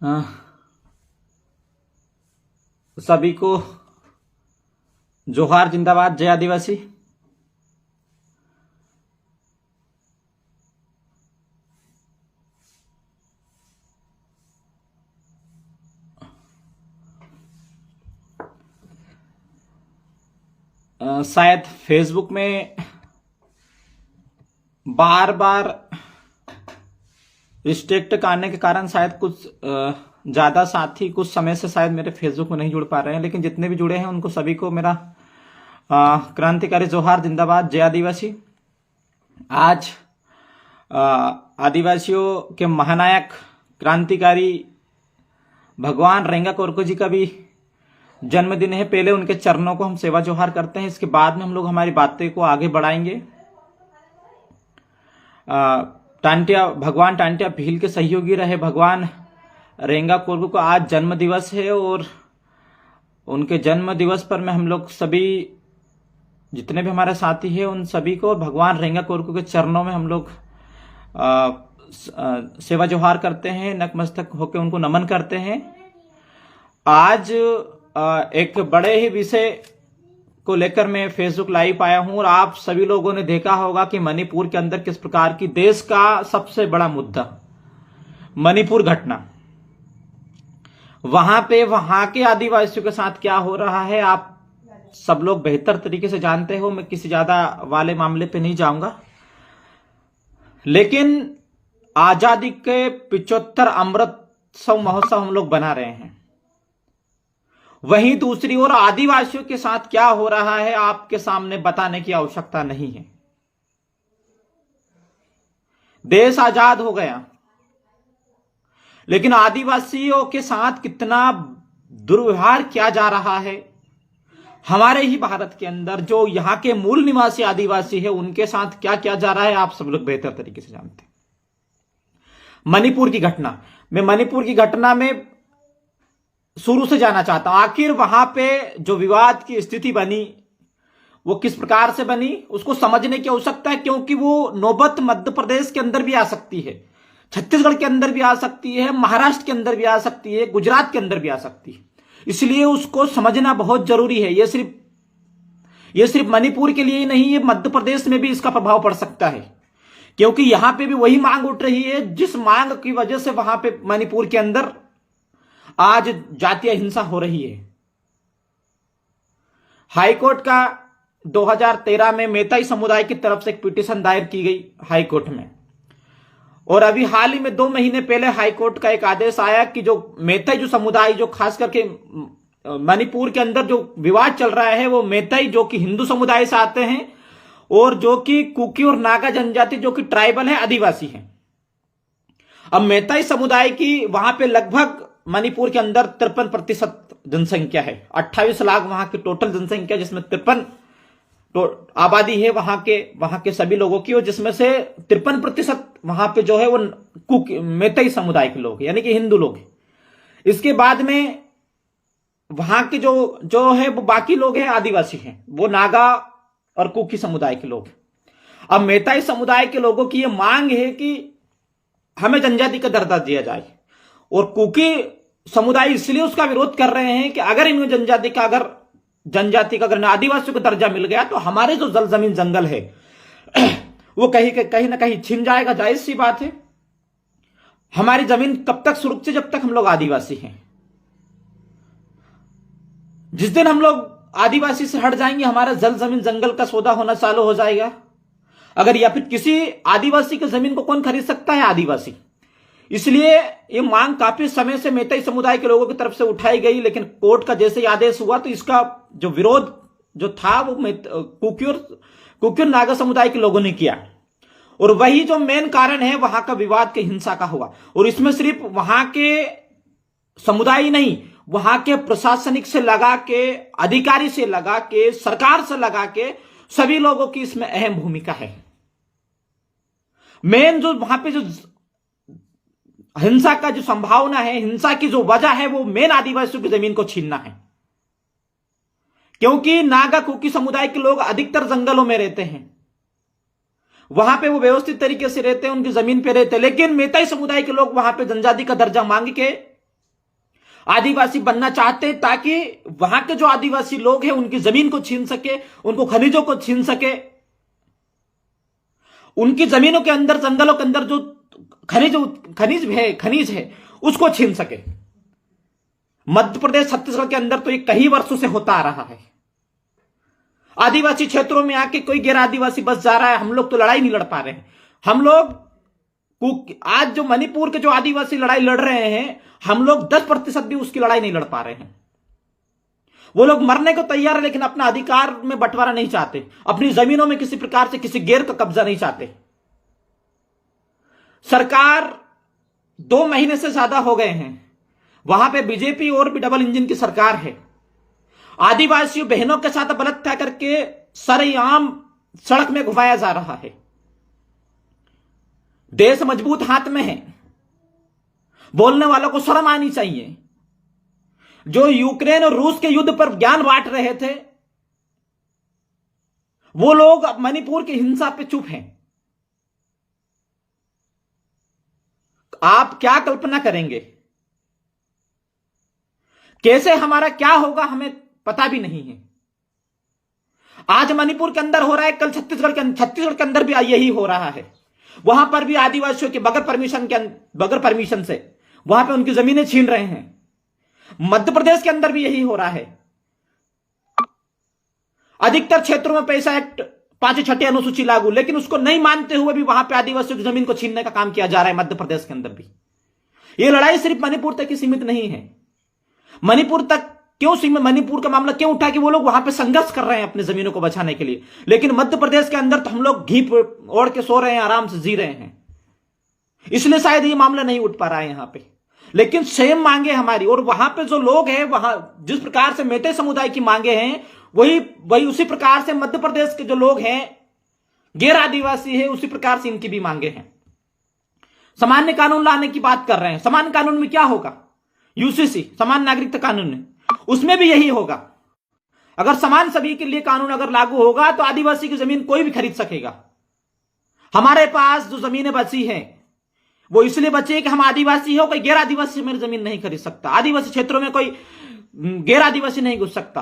अ, सभी को जोहार, जिंदाबाद, जय आदिवासी। शायद फेसबुक में बार बार रिस्ट्रिक्ट करने के कारण शायद कुछ ज्यादा साथी कुछ समय से शायद मेरे फेसबुक में नहीं जुड़ पा रहे हैं, लेकिन जितने भी जुड़े हैं उनको सभी को मेरा क्रांतिकारी जोहार, जिंदाबाद, जय आदिवासी। आज आदिवासियों के महानायक क्रांतिकारी भगवान रेंगा कोरको जी का भी जन्मदिन है। पहले उनके चरणों को हम सेवा जोहार करते हैं, इसके बाद में हम लोग हमारी बातें को आगे बढ़ाएंगे। टांटिया भगवान टांटिया भील के सहयोगी रहे भगवान रेंगा कोरको को आज जन्म दिवस है, और उनके जन्म दिवस पर मैं हम लोग सभी जितने भी हमारे साथी हैं उन सभी को भगवान रेंगा कोरको के चरणों में हम लोग सेवा जोहार करते हैं, नतमस्तक होकर उनको नमन करते हैं। आज एक बड़े ही विषय को लेकर मैं फेसबुक लाइव आया हूं, और आप सभी लोगों ने देखा होगा कि मणिपुर के अंदर किस प्रकार की देश का सबसे बड़ा मुद्दा मणिपुर घटना, वहां पे वहां के आदिवासियों के साथ क्या हो रहा है आप सब लोग बेहतर तरीके से जानते हो। मैं किसी ज्यादा वाले मामले पे नहीं जाऊंगा, लेकिन आजादी के 75 अमृत महोत्सव हम लोग बना रहे हैं। वहीं दूसरी ओर आदिवासियों के साथ क्या हो रहा है आपके सामने बताने की आवश्यकता नहीं है। देश आजाद हो गया, लेकिन आदिवासियों के साथ कितना दुर्व्यवहार किया जा रहा है। हमारे ही भारत के अंदर जो यहां के मूल निवासी आदिवासी है उनके साथ क्या किया जा रहा है आप सब लोग बेहतर तरीके से जानते हैं। मणिपुर की घटना, मैं मणिपुर की घटना में शुरू से जाना चाहता हूं। आखिर वहां पे जो विवाद की स्थिति बनी वो किस प्रकार से बनी उसको समझने की आवश्यकता है, क्योंकि वो नौबत मध्य प्रदेश के अंदर भी आ सकती है, छत्तीसगढ़ के अंदर भी आ सकती है, महाराष्ट्र के अंदर भी आ सकती है, गुजरात के अंदर भी आ सकती है। इसलिए उसको समझना बहुत जरूरी है। ये सिर्फ मणिपुर के लिए ही नहीं, ये मध्य प्रदेश में भी इसका प्रभाव पड़ सकता है, क्योंकि यहां पे भी वही मांग उठ रही है जिस मांग की वजह से वहां पे मणिपुर के अंदर आज जातीय हिंसा हो रही है। हाईकोर्ट का 2013 में मेताई समुदाय की तरफ से एक पिटीशन दायर की गई हाईकोर्ट में, और अभी हाल ही में 2 महीने पहले हाईकोर्ट का एक आदेश आया कि जो मेताई जो समुदाय जो खास करके मणिपुर के अंदर जो विवाद चल रहा है वो मेताई जो कि हिंदू समुदाय से आते हैं, और जो कि कुकी और नागा जनजाति जो कि ट्राइबल है, आदिवासी हैं। अब मेताई समुदाय की वहां पे लगभग मणिपुर के अंदर 53% जनसंख्या है। 28 लाख वहां की टोटल जनसंख्या, जिसमें 53 आबादी है वहां के सभी लोगों की, और जिसमें से 53% वहां पे जो है वो मेताई समुदाय के लोग यानी कि हिंदू लोग हैं। इसके बाद में वहां के जो है वो बाकी लोग हैं आदिवासी हैं, वो नागा और कुकी समुदाय के लोग। अब मेताई समुदाय के लोगों की यह मांग है कि हमें जनजाति का दर्जा दिया जाए, और कुकी समुदाय इसलिए उसका विरोध कर रहे हैं कि अगर इन जनजाति का अगर आदिवासियों को दर्जा मिल गया तो हमारे जो जल जमीन जंगल है वो कहीं ना कहीं छिन जाएगा। जाहिर सी बात है, हमारी जमीन कब तक सुरक्षित जब तक हम लोग आदिवासी हैं। जिस दिन हम लोग आदिवासी से हट जाएंगे हमारा जल जमीन जंगल का सौदा होना चालू हो जाएगा। अगर या फिर किसी आदिवासी की जमीन को कौन खरीद सकता है? आदिवासी। इसलिए ये मांग काफी समय से मेताई समुदाय के लोगों की तरफ से उठाई गई, लेकिन कोर्ट का जैसे ही आदेश हुआ तो इसका जो विरोध जो था वो कुकी और नागा समुदाय के लोगों ने किया, और वही जो मेन कारण है वहां का विवाद के हिंसा का हुआ। और इसमें सिर्फ वहां के समुदाय ही नहीं, वहां के प्रशासनिक से लगा के, अधिकारी से लगा के, सरकार से लगा के सभी लोगों की इसमें अहम भूमिका है। मेन जो वहां पे जो हिंसा का जो संभावना है, हिंसा की जो वजह है, वो मेन आदिवासियों की जमीन को छीनना है, क्योंकि नागा कुकी समुदाय के लोग अधिकतर जंगलों में रहते हैं, वहां पे वो व्यवस्थित तरीके से रहते हैं, उनकी जमीन पे रहते हैं। लेकिन मेताई समुदाय के लोग वहां पे जनजाति का दर्जा मांग के आदिवासी बनना चाहते हैं ताकि वहां के जो आदिवासी लोग हैं उनकी जमीन को छीन सके, उनको खनिजों को छीन सके, उनकी जमीनों के अंदर, जंगलों के अंदर जो खनिज है उसको छीन सके। मध्य प्रदेश, छत्तीसगढ़ के अंदर तो ये कई वर्षों से होता आ रहा है। आदिवासी क्षेत्रों में आके कोई गैर आदिवासी बस जा रहा है, हम लोग तो लड़ाई नहीं लड़ पा रहे हैं। हम लोग आज जो मणिपुर के जो आदिवासी लड़ाई लड़ रहे हैं, हम लोग 10% भी उसकी लड़ाई नहीं लड़ पा रहे हैं। वो लोग मरने को तैयार है लेकिन अपना अधिकार में बंटवारा नहीं चाहते, अपनी जमीनों में किसी प्रकार से किसी गैर का कब्जा नहीं चाहते। सरकार 2 महीने से ज्यादा हो गए हैं, वहां पे बीजेपी और भी डबल इंजन की सरकार है। आदिवासियों बहनों के साथ बलात्कार करके सरेआम सड़क में घुमाया जा रहा है। देश मजबूत हाथ में है, बोलने वालों को शर्म आनी चाहिए। जो यूक्रेन और रूस के युद्ध पर ज्ञान बांट रहे थे, वो लोग अब मणिपुर की हिंसा पे चुप हैं। आप क्या कल्पना करेंगे, कैसे हमारा क्या होगा, हमें पता भी नहीं है। आज मणिपुर के अंदर हो रहा है, कल छत्तीसगढ़ के अंदर भी यही हो रहा है। वहां पर भी आदिवासियों के बगैर परमिशन से वहां पे उनकी जमीनें छीन रहे हैं। मध्य प्रदेश के अंदर भी यही हो रहा है। अधिकतर क्षेत्रों में पैसा एक्ट 5 अनुसूची लागू, लेकिन उसको नहीं मानते हुए भी वहां पे आदिवासियों की जमीन को छीनने का काम किया जा रहा है मध्य प्रदेश के अंदर भी। यह लड़ाई सिर्फ मणिपुर तक ही सीमित नहीं है। मणिपुर का मामला क्यों उठा कि वो लोग वहां पे संघर्ष कर रहे हैं अपनी जमीनों को बचाने के लिए, लेकिन मध्य प्रदेश के अंदर तो हम लोग घी ओढ़ के सो रहे हैं, आराम से जी रहे हैं। इसलिए शायद ये मामला नहीं उठ पा रहा है यहां पे। लेकिन सेम मांगे हमारी, और वहां पे जो लोग हैं, वहां जिस प्रकार से मेटे समुदाय की मांगे हैं, वही उसी प्रकार से मध्य प्रदेश के जो लोग हैं, गैर आदिवासी है, उसी प्रकार से इनकी भी मांगे हैं। सामान्य कानून लाने की बात कर रहे हैं। सामान्य कानून में क्या होगा? यूसीसी, समान नागरिकता कानून है, उसमें भी यही होगा। अगर समान सभी के लिए कानून अगर लागू होगा तो आदिवासी की जमीन कोई भी खरीद सकेगा। हमारे पास जो जमीनें बची हैं वो इसलिए बची है कि हम आदिवासी हो, कोई गैर आदिवासी मेरी जमीन नहीं खरीद सकता। आदिवासी क्षेत्रों में कोई गैर आदिवासी नहीं घुस सकता।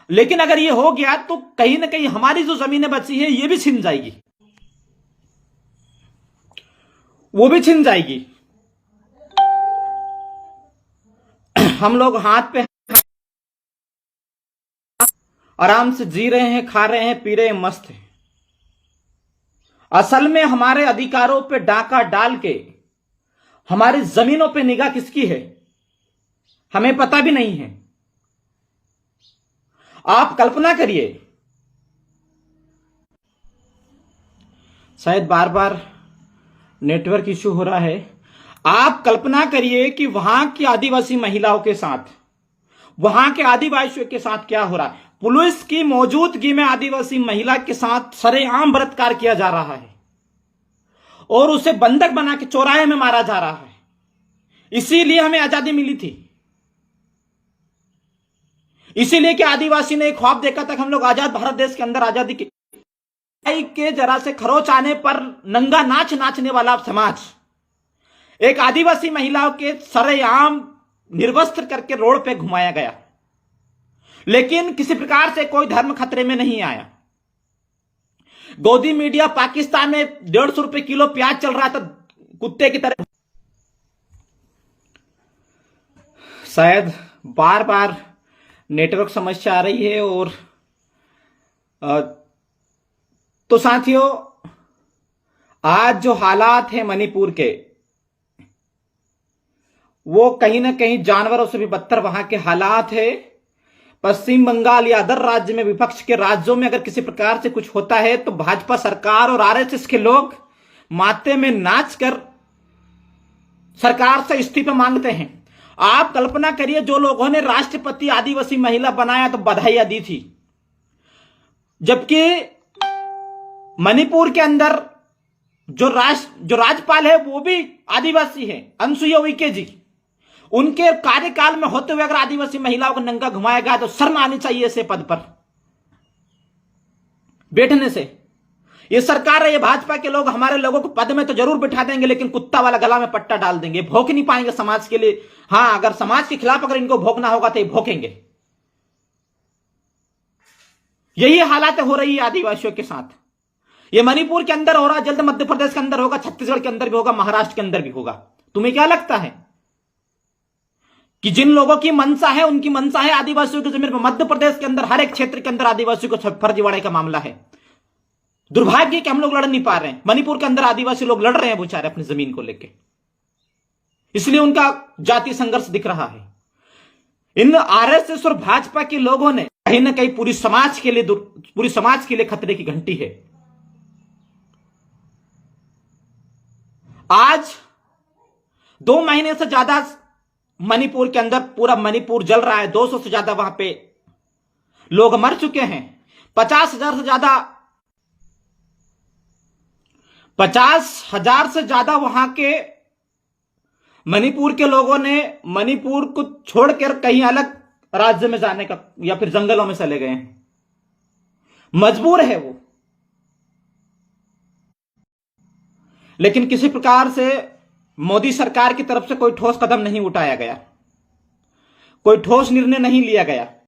लेकिन अगर ये हो गया तो कहीं ना कहीं हमारी जो जमीनें बची है ये भी छिन जाएगी, वो भी छिन जाएगी। हम लोग हाथ पे आराम से जी रहे हैं, खा रहे हैं, पी रहे हैं, मस्त हैं। असल में हमारे अधिकारों पे डाका डाल के हमारी जमीनों पे निगाह किसकी है हमें पता भी नहीं है। आप कल्पना करिए, शायद बार बार नेटवर्क इश्यू हो रहा है। आप कल्पना करिए कि वहां की आदिवासी महिलाओं के साथ, वहां के आदिवासियों के साथ क्या हो रहा है। पुलिस की मौजूदगी में आदिवासी महिला के साथ सरेआम बलात्कार किया जा रहा है और उसे बंधक बना के चौराहे में मारा जा रहा है। इसीलिए हमें आजादी मिली थी, इसीलिए कि आदिवासी ने एक ख्वाब देखा था कि हम लोग आजाद भारत देश के अंदर आजादी के जरा से खरोच आने पर नंगा नाच नाचने वाला समाज, एक आदिवासी महिलाओं के सरेआम निर्वस्त्र करके रोड पे घुमाया गया। लेकिन किसी प्रकार से कोई धर्म खतरे में नहीं आया। गोदी मीडिया पाकिस्तान में 150 रुपए किलो प्याज चल रहा था कुत्ते की तरह। शायद बार बार नेटवर्क समस्या आ रही है। और तो साथियों, आज जो हालात है मणिपुर के, वो कहीं ना कहीं जानवरों से भी बदतर वहां के हालात है। पश्चिम बंगाल या अदर राज्य में, विपक्ष के राज्यों में अगर किसी प्रकार से कुछ होता है तो भाजपा सरकार और आरएसएस के लोग माथे में नाचकर सरकार से इस्तीफा मांगते हैं। आप कल्पना करिए, जो लोगों ने राष्ट्रपति आदिवासी महिला बनाया तो बधाइयां दी थी, जबकि मणिपुर के अंदर जो राज्यपाल है वो भी आदिवासी है, अनसुईया उइके जी। उनके कार्यकाल में होते हुए अगर आदिवासी महिलाओं को नंगा घुमाया गया तो शर्म आनी चाहिए ऐसे पद पर बैठने से। ये सरकार है, ये भाजपा के लोग हमारे लोगों को पद में तो जरूर बिठा देंगे, लेकिन कुत्ता वाला गला में पट्टा डाल देंगे, भोंक नहीं पाएंगे समाज के लिए। हां, अगर समाज के खिलाफ अगर इनको भोंकना होगा तो ये भोंकेंगे। यही हालात हो रही है आदिवासियों के साथ। ये मणिपुर के अंदर हो रहा, जल्द मध्य प्रदेश के अंदर होगा, छत्तीसगढ़ के अंदर भी होगा, महाराष्ट्र के अंदर भी होगा। तुम्हें क्या लगता है कि जिन लोगों की मंशा है, उनकी मंशा है आदिवासियों की जमीन पर? मध्य प्रदेश के अंदर हर एक क्षेत्र के अंदर आदिवासियों को फर्जीवाड़े का मामला है। दुर्भाग्य कि हम लोग लड़ नहीं पा रहे हैं। मणिपुर के अंदर आदिवासी लोग लड़ रहे हैं बेचारे अपनी जमीन को लेकर, इसलिए उनका जातीय संघर्ष दिख रहा है। इन आरएसएस और भाजपा के लोगों ने कहीं ना कहीं पूरी समाज के लिए खतरे की घंटी है। आज 2 महीने से ज्यादा मणिपुर के अंदर पूरा मणिपुर जल रहा है। 200 से ज्यादा वहां पे लोग मर चुके हैं। 50,000 से ज्यादा वहां के मणिपुर के लोगों ने मणिपुर को छोड़कर कहीं अलग राज्य में जाने का या फिर जंगलों में चले गए हैं। मजबूर है वो, लेकिन किसी प्रकार से मोदी सरकार की तरफ से कोई ठोस कदम नहीं उठाया गया, कोई ठोस निर्णय नहीं लिया गया।